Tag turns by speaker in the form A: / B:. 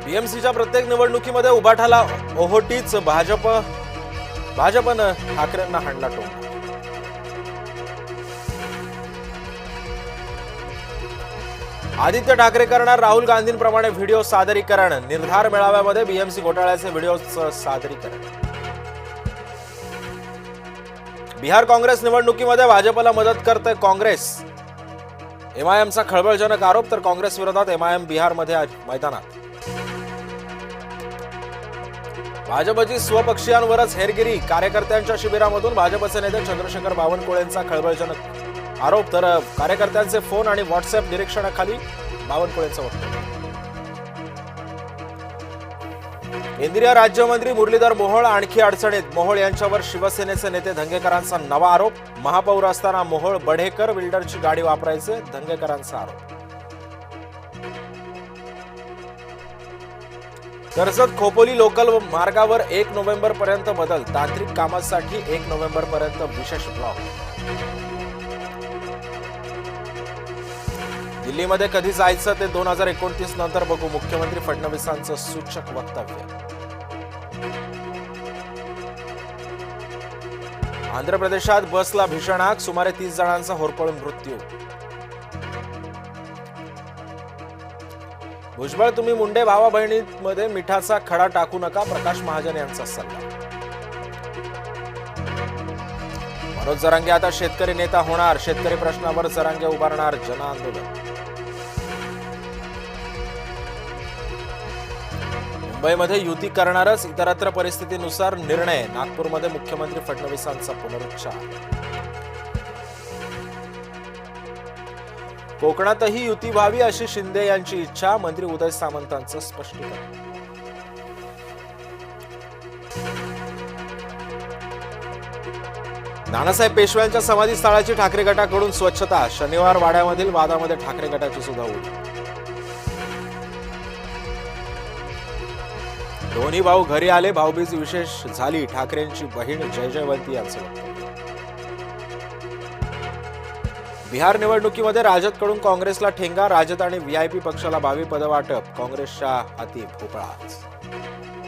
A: बीएमसीच्या प्रत्येक निवडणुकीमध्ये उभाटाला ओहोटीच भाजपनं ठाकरेंना हाणला टोमणा। आदित्य ठाकरे करणार राहुल गांधींप्रमाणे व्हिडिओ सादरीकरण। निर्धार मेळाव्यामध्ये बीएमसी घोटाळ्याचे व्हिडिओचं सादरीकरण। बिहार काँग्रेस निवडणुकीमध्ये भाजपला मदत करते काँग्रेस। एमआयएमचा खळबळजनक आरोप, तर काँग्रेस विरोधात एमआयएम बिहारमध्ये मैदानात। भाजपची स्वपक्षीयांवरच हेरगिरी। कार्यकर्त्यांच्या शिबिरामधून भाजपचे नेते चंद्रशेखर बावनकुळेंचा खळबळजनक आरोप, तर कार्यकर्त्यांचे फोन आणि व्हॉट्सअप निरीक्षणाखाली बावनकुळेंचं वक्तव्य। केंद्रीय राज्यमंत्री मुरलीधर मोहोळ आणखी अडचणीत। मोहोळ यांच्यावर शिवसेनेचे नेते धंगेकरांचा नवा आरोप। महापौर असताना मोहोळ बढेकर बिल्डरची गाडी वापरायचे, धंगेकरांचा आरोप। कर्जत खोपोली लोकल मार्गावर 1 नोव्हेंबरपर्यंत बदल। तांत्रिक कामासाठी 1 नोव्हेंबरपर्यंत विशेष ब्लॉक। दिल्लीमध्ये कधी जायचं ते 2029 नंतर बघू, मुख्यमंत्री फडणवीसांचं सूचक वक्तव्य। आंध्र प्रदेशात बसला भीषण आग, सुमारे 30 जणांचा होरपळून मृत्यू। भुजबळ, तुम्ही मुंडे भावा बहिणींमध्ये मिठाचा खडा टाकू नका, प्रकाश महाजन यांचा सल्ला। मनोज जरांगे आता शेतकरी नेता होणार। शेतकरी प्रश्नावर जरांगे उभारणार जनआंदोलन। मुंबईमध्ये युती करणारच, इतरत्र परिस्थितीनुसार निर्णय। नागपूरमध्ये मुख्यमंत्री फडणवीसांचा पुनरुच्चार। कोकणातही युती व्हावी अशी शिंदे यांची इच्छा, मंत्री उदय सामंतांचं स्पष्टीकरण। नानासाहेब पेशव्यांच्या समाधी स्थळाची ठाकरे गटाकडून स्वच्छता। शनिवार वाड्यामधील वादामध्ये ठाकरे गटाची सुद्धा उडी। दोन्ही भाऊ घरी आले, भाऊबीज विशेष झाली। ठाकरेंची बहीण जयजयवंती यांचं वक्तव्य। बिहार निवडणुकीमध्ये राजदकडून काँग्रेसला ठेंगा। राजद आणि व्हीआयपी पक्षाला 22 पदवाटप, काँग्रेसच्या हाती भोपळाच।